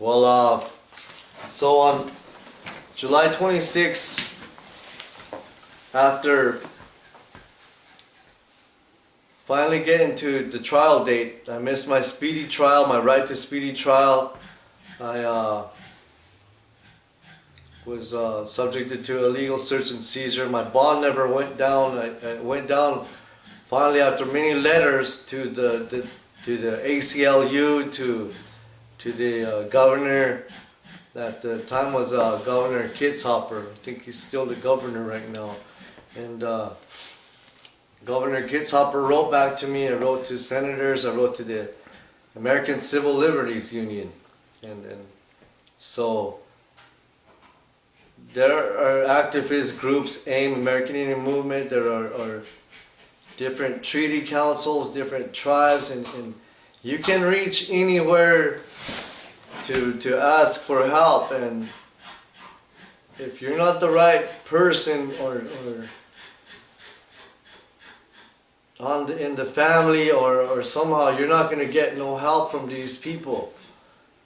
Well, so on July 26th, after finally getting to the trial date, I missed my speedy trial, my right to speedy trial. I was subjected to a legal search and seizure. My bond never went down. I went down finally after many letters to the ACLU, to the governor. At the time was Governor Kitzhaber. I think he's still the governor right now. And Governor Kitzhaber wrote back to me. I wrote to senators. I wrote to the American Civil Liberties Union. And so there are activist groups, AIM, American Indian Movement. There are different treaty councils, different tribes, and you can reach anywhere to ask for help. And if you're not the right person or in the family or somehow, you're not going to get no help from these people.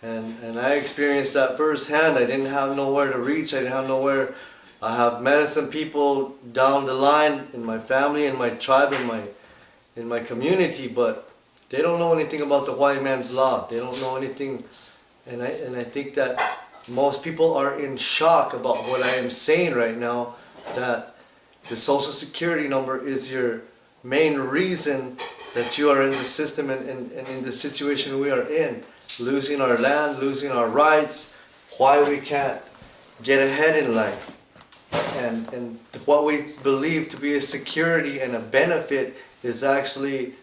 And I experienced that firsthand. I didn't have nowhere to reach. I didn't have nowhere. I have medicine people down the line in my family, in my tribe, in my community, but they don't know anything about the white man's law. They don't know anything. And I think that most people are in shock about what I am saying right now, that the Social Security number is your main reason that you are in the system and in the situation we are in. Losing our land, losing our rights, why we can't get ahead in life. And what we believe to be a security and a benefit is actually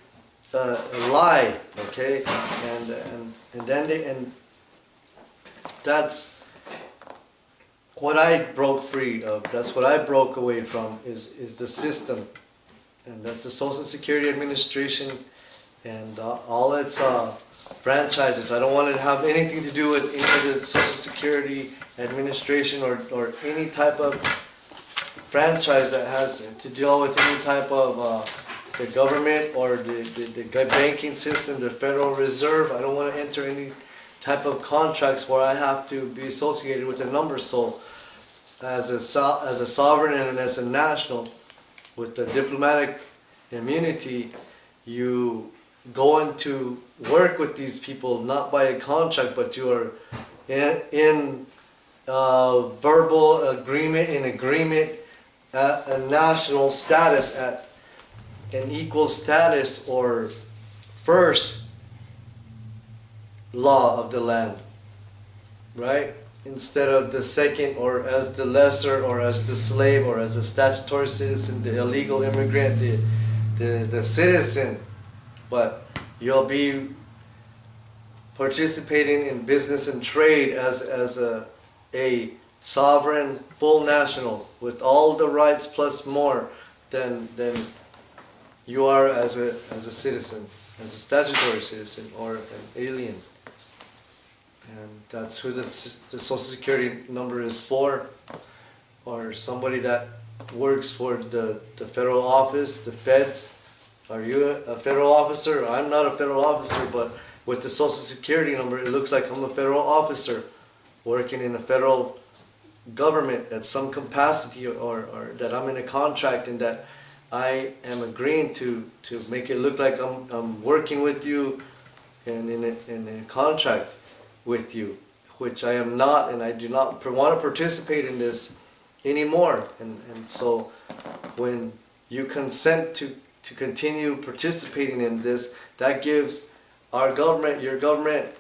a lie, okay? And that's what I broke free of. That's what I broke away from is the system. And that's the Social Security Administration and all its franchises. I don't want to have anything to do with any of the Social Security Administration or any type of franchise that has to deal with any type of the government or the banking system, the Federal Reserve. I don't want to enter any type of contracts where I have to be associated with a number. So as a sovereign and as a national with the diplomatic immunity, you go into work with these people not by a contract, but you are in verbal agreement, in agreement at a national status, at an equal status or first law of the land, right? Instead of the second, or as the lesser, or as the slave, or as a statutory citizen, the illegal immigrant, the citizen. But you'll be participating in business and trade as a sovereign, full national, with all the rights plus more than you are as a citizen, as a statutory citizen or an alien. And that's who the Social Security number is for, or somebody that works for the federal office, the feds. Are you a federal officer? I'm not a federal officer, but with the Social Security number, it looks like I'm a federal officer working in the federal government at some capacity, or that I'm in a contract and that I am agreeing to make it look like I'm working with you and in a contract with you, which I am not, and I do not want to participate in this anymore. And so when you consent to continue participating in this, that gives our government, your government,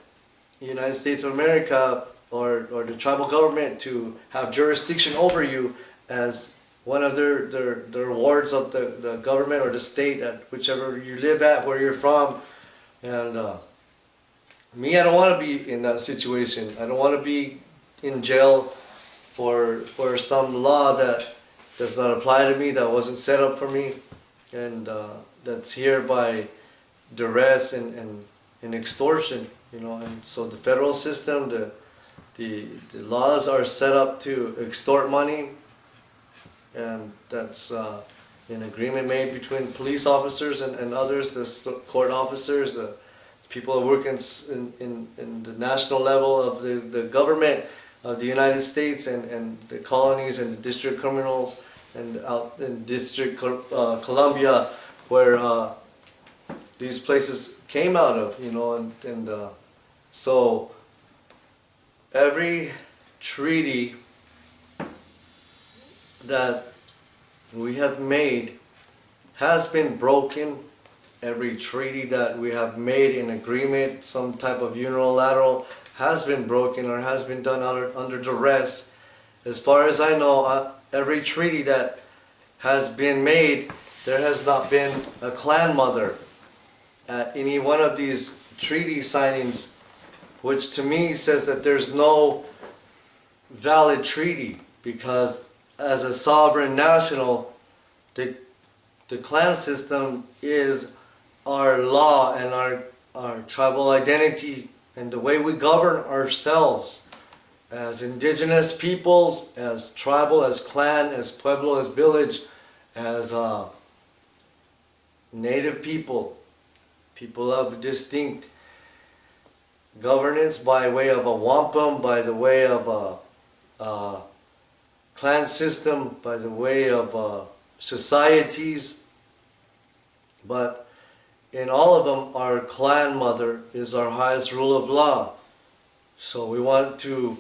the United States of America, or the tribal government to have jurisdiction over you as one of their wards of the government or the state, at whichever you live at, where you're from. And me, I don't want to be in that situation. I don't want to be in jail for some law that does not apply to me, that wasn't set up for me, and that's here by duress and extortion, you know. And so the federal system, the laws are set up to extort money, and that's an agreement made between police officers and others, the court officers, the people that work in the national level of the government of the United States and the colonies and the district criminals and out in District Columbia, where these places came out of, you know, and so every treaty that we have made has been broken. Every treaty that we have made in agreement, some type of unilateral, has been broken or has been done under duress. As far as I know, every treaty that has been made, there has not been a clan mother at any one of these treaty signings, which to me says that there's no valid treaty, because as a sovereign national, the clan system is our law and our tribal identity and the way we govern ourselves as indigenous peoples, as tribal, as clan, as pueblo, as village, as native people, people of distinct governance by way of a wampum, by the way of a clan system, by the way of societies. But in all of them, our clan mother is our highest rule of law. So we want to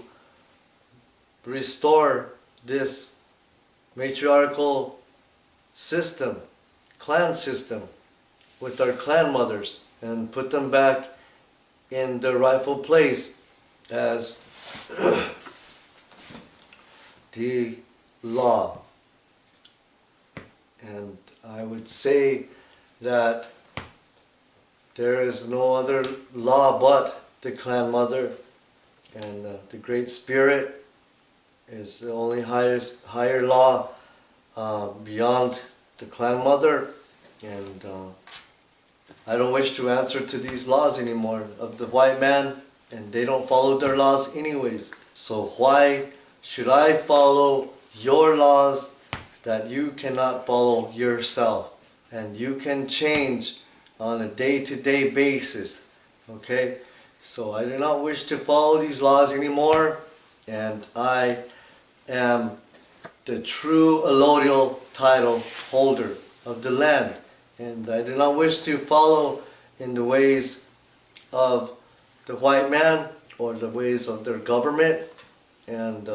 restore this matriarchal system, clan system, with our clan mothers and put them back in their rightful place as the law. And I would say that there is no other law but the clan mother, and the Great Spirit is the only higher law beyond the clan mother. And I don't wish to answer to these laws anymore of the white man, and they don't follow their laws anyways. So why should I follow your laws that you cannot follow yourself? And you can change on a day-to-day basis, okay? So I do not wish to follow these laws anymore, and I am the true allodial title holder of the land, and I do not wish to follow in the ways of the white man or the ways of their government, and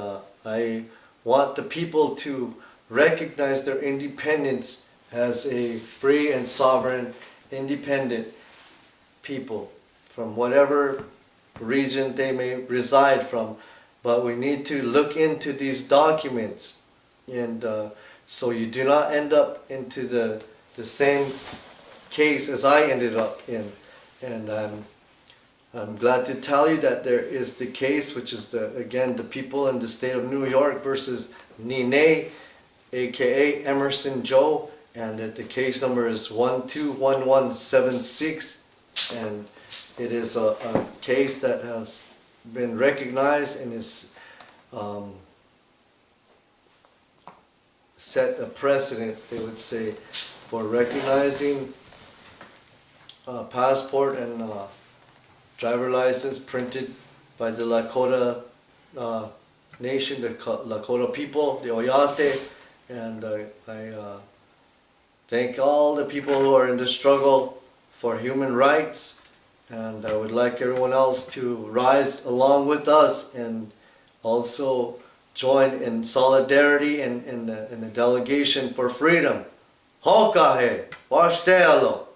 I want the people to recognize their independence as a free and sovereign, independent people from whatever region they may reside from. But we need to look into these documents, and so you do not end up into the same case as I ended up in. And I'm glad to tell you that there is the case, which is again the people in the state of New York versus Nine, aka Emerson Joe, and that the case number is 121176, and it is a case that has been recognized and is set a precedent, they would say, for recognizing passport and driver license printed by the Lakota nation, the Lakota people, the Oyate. And I thank all the people who are in the struggle for human rights, and I would like everyone else to rise along with us and also join in solidarity and in the delegation for freedom. Hokahe, washtealo.